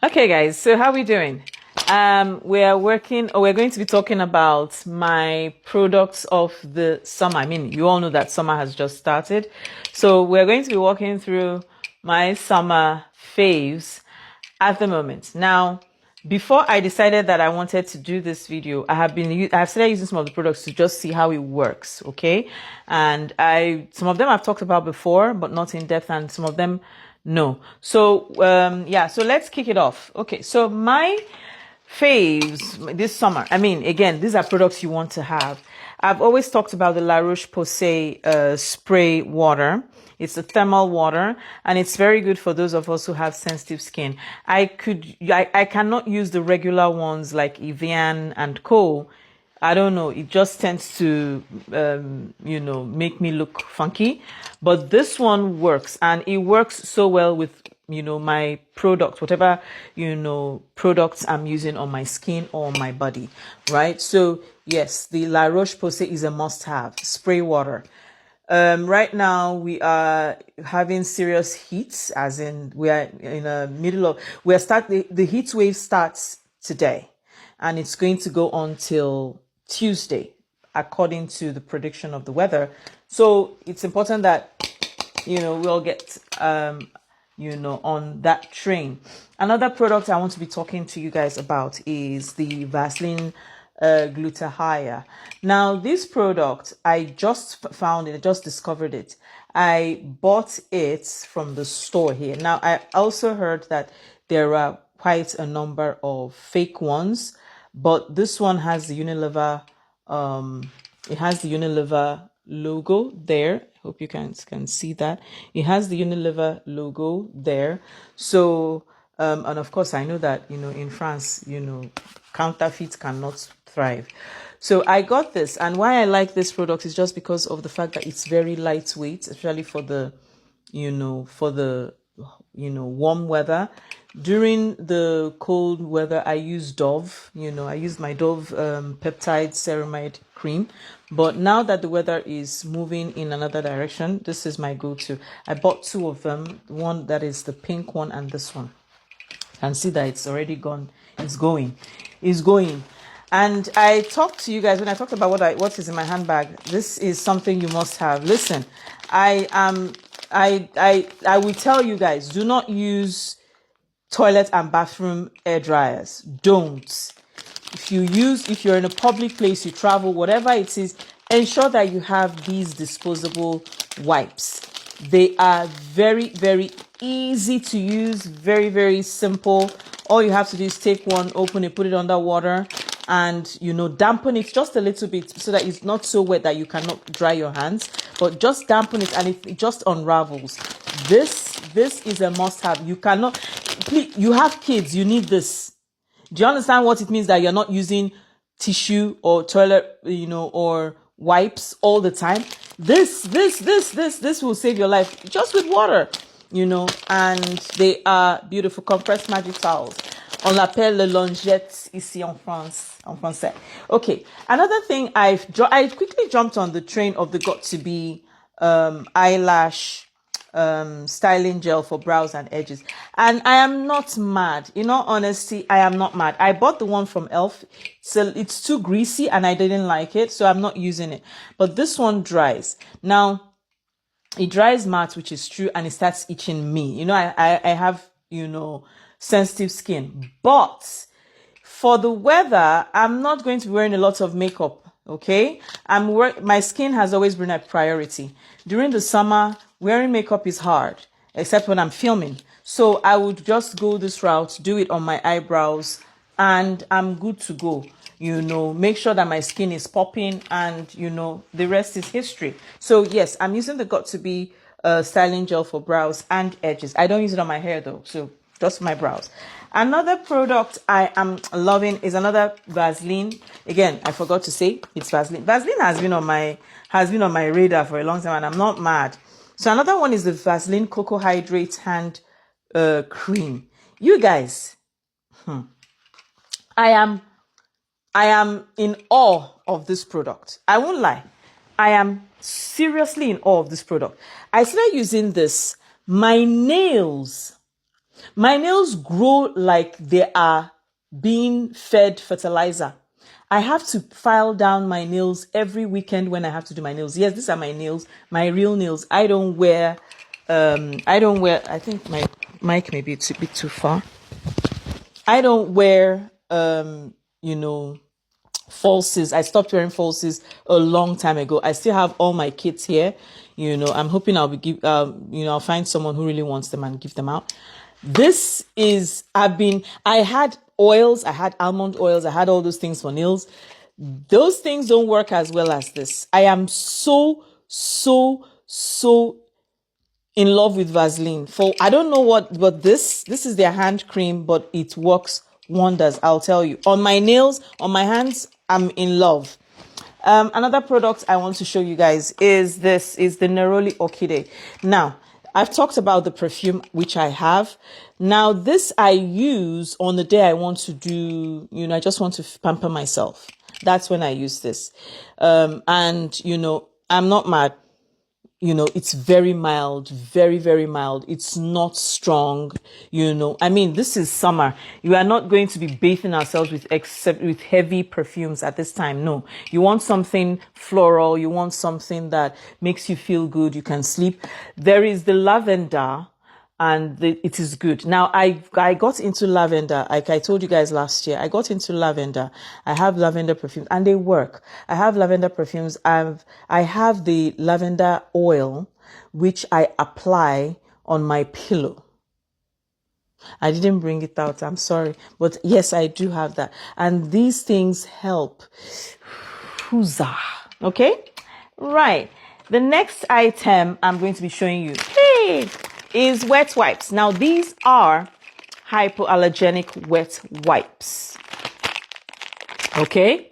Okay, guys, so how are we doing? We're going to be talking about my products of the summer. I mean, you all know that summer has just started. So we're going to be walking through my summer faves at the moment. Now, before I decided that I wanted to do this video, I've started using some of the products to just see how it works, okay? And some of them I've talked about before, but not in depth, and some of them no. So so let's kick it off. Okay, so my faves this summer. I mean, again, these are products you want to have. I've always talked about the La Roche-Posay spray water. It's a thermal water, and it's very good for those of us who have sensitive skin. I cannot use the regular ones like Evian and Co. I don't know. It just tends to, make me look funky. But this one works, and it works so well with, my product, whatever, products I'm using on my skin or my body, right? So yes, the La Roche-Posay is a must-have. Spray water. Right now we are having serious heat, as in we are in the middle of, the heat wave starts today, and it's going to go on till Tuesday, according to the prediction of the weather. So it's important that, we all get, on that train. Another product I want to be talking to you guys about is the Vaseline glutathione. Now, this product, I just found it, I just discovered it. I bought it from the store here. Now, I also heard that there are quite a number of fake ones, but this one has the Unilever, it has the Unilever logo there. I hope you can see that. It has the Unilever logo there. So, and of course, I know that, in France, counterfeits cannot thrive. So I got this, and why I like this product is just because of the fact that it's very lightweight, especially for the, warm weather. During the cold weather, I use Dove. I use my Dove peptide ceramide cream. But now that the weather is moving in another direction, this is my go-to. I bought two of them. One that is the pink one, and this one. You can see that it's already gone. It's going. And I talked to you guys when I talked about what is in my handbag. This is something you must have. Listen, I will tell you guys, do not use toilet and bathroom air dryers. Don't. If you're in a public place, you travel, whatever it is, ensure that you have these disposable wipes. They are very, very easy to use, very, very simple. All you have to do is take one, open it, put it under water, and dampen it just a little bit so that it's not so wet that you cannot dry your hands, but just dampen it, and it just unravels. This is a must-have. You cannot, please, you have kids, you need this. Do you understand what it means that you're not using tissue or toilet, or wipes all the time? This will save your life just with water, and they are beautiful. Compressed magic towels. On l'appelle le lingette ici en français. Okay. Another thing, I quickly jumped on the train of the got to be eyelash styling gel for brows and edges, and I am not mad. In all honesty, I am not mad. I bought the one from e.l.f. So it's too greasy and I didn't like it, so I'm not using it. But this one dries. Now, it dries matte, which is true, and it starts itching me. I have, sensitive skin. But for the weather, I'm not going to be wearing a lot of makeup. Okay, my skin has always been a priority. During the summer, wearing makeup is hard, except when I'm filming. So I would just go this route, do it on my eyebrows, and I'm good to go. Make sure that my skin is popping, and the rest is history. So yes, I'm using the got to be styling gel for brows and edges. I don't use it on my hair though, so just my brows. Another product I am loving is another Vaseline. Again, I forgot to say it's Vaseline. Vaseline has been on my radar for a long time, and I'm not mad. So another one is the Vaseline Cocoa Hydrate Hand Cream. You guys, I am in awe of this product. I won't lie. I am seriously in awe of this product. I started using this. My nails My nails grow like they are being fed fertilizer. I have to file down my nails every weekend when I have to do my nails. Yes, these are my nails, my real nails. I don't wear, I think my mic may be a bit too far. I don't wear, falsies. I stopped wearing falsies a long time ago. I still have all my kits here. I'm hoping I'll find someone who really wants them and give them out. I had oils, I had almond oils, I had all those things for nails. Those things don't work as well as this. I am so in love with Vaseline. I don't know but this is their hand cream, but it works wonders, I'll tell you. On my nails, on my hands, I'm in love. Another product I want to show you guys is the Neroli Orchide. Now, I've talked about the perfume, which I have. Now, this I use on the day I want to do, I just want to pamper myself. That's when I use this. And, I'm not mad. It's very mild, very, very mild. It's not strong, this is summer. You are not going to be bathing ourselves with heavy perfumes at this time. No, you want something floral. You want something that makes you feel good. You can sleep. There is the lavender, and it is good. Now, I got into lavender, like I told you guys last year. I got into lavender. I have lavender perfumes, and they work. I have lavender perfumes. I have the lavender oil, which I apply on my pillow. I didn't bring it out. I'm sorry. But yes, I do have that. And these things help. Huzzah. Okay? Right. The next item I'm going to be showing you is wet wipes. Now, these are hypoallergenic wet wipes. Okay?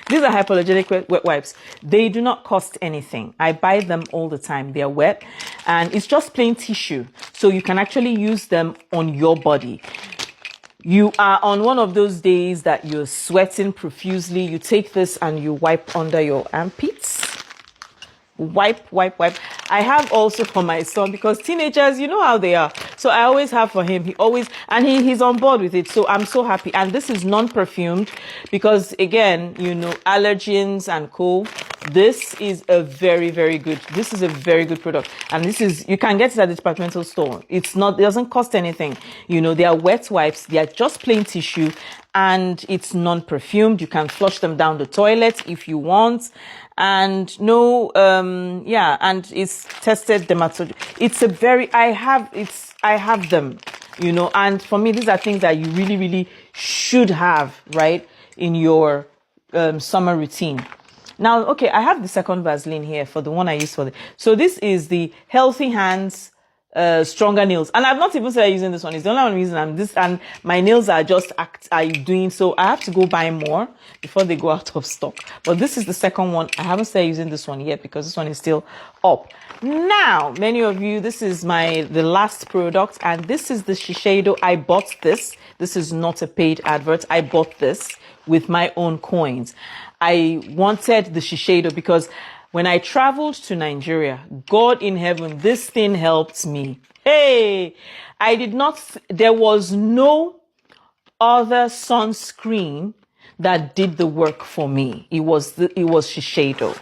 These are hypoallergenic wet wipes. They do not cost anything. I buy them all the time. They're wet and it's just plain tissue. So you can actually use them on your body. You are on one of those days that you're sweating profusely. You take this and you wipe under your armpits. Wipe. I have also for my son, because teenagers, you know how they are. So I always have for him. He's on board with it. So I'm so happy. And this is non-perfumed because, again, allergens and co. This is a very, very good. This is a very good product. And you can get it at the departmental store. It doesn't cost anything. They are wet wipes. They are just plain tissue and it's non-perfumed. You can flush them down the toilet if you want. And and it's tested dermatology. I have them, and for me, these are things that you really, really should have, right, in your summer routine. Now, okay, I have the second Vaseline here for the one I use so this is the Healthy Hands Stronger Nails, and I've not even started using this one. It's the only one reason and my nails are just doing so. I have to go buy more before they go out of stock. But this is the second one. I haven't started using this one yet because this one is still up. Now, many of you, this is the last product, and this is the Shiseido. I bought this. This is not a paid advert. I bought this with my own coins. I wanted the Shiseido because when I traveled to Nigeria, God in heaven, this thing helped me. Hey, there was no other sunscreen that did the work for me. It was Shiseido.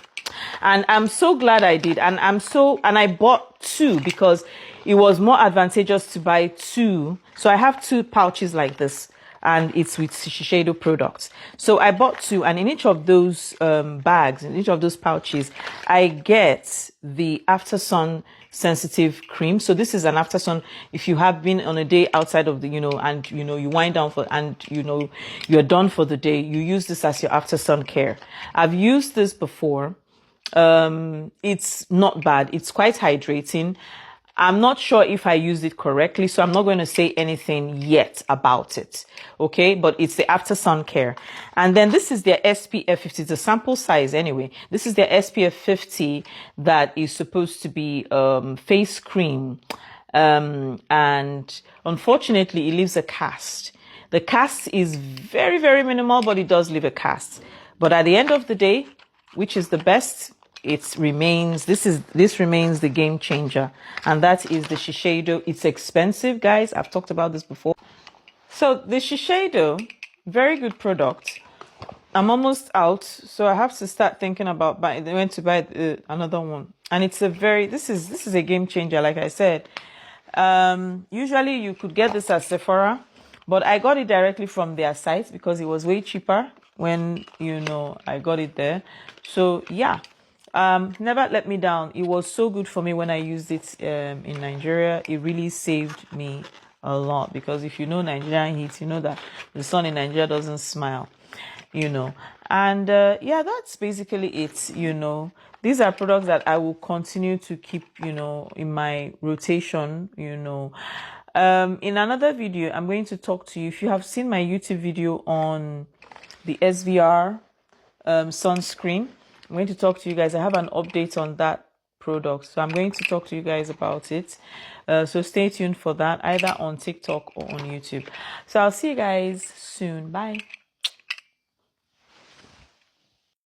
And I'm so glad I did. And I bought two because it was more advantageous to buy two. So I have two pouches like this. And it's with Shiseido products. So I bought two, and in each of those bags, in each of those pouches, I get the After Sun sensitive cream. So this is an After Sun. If you have been on a day outside of and you wind down you're done for the day, you use this as your After Sun care. I've used this before. It's not bad. It's quite hydrating. I'm not sure if I used it correctly, so I'm not going to say anything yet about it. Okay, but it's the After Sun Care. And then this is their SPF 50. It's a sample size anyway. This is their SPF 50 that is supposed to be face cream. And unfortunately, it leaves a cast. The cast is very, very minimal, but it does leave a cast. But at the end of the day, which is the best, this remains the game changer, and that is the Shiseido. It's expensive, guys. I've talked about this before. So the Shiseido, very good product. I'm almost out, so I have to start thinking about when to buy another one. And it's this is a game changer, like I said. Usually you could get this at Sephora, but I got it directly from their site because it was way cheaper when I got it there. So yeah, never let me down. It was so good for me when I used it in Nigeria. It really saved me a lot, because if you know Nigerian heat, you know that the sun in Nigeria doesn't smile, and yeah, that's basically it. These are products that I will continue to keep in my rotation. In another video, I'm going to talk to you. If you have seen my YouTube video on the SVR sunscreen, I'm going to talk to you guys. I have an update on that product, so I'm going to talk to you guys about it. So stay tuned for that, either on TikTok or on YouTube. So I'll see you guys soon. Bye.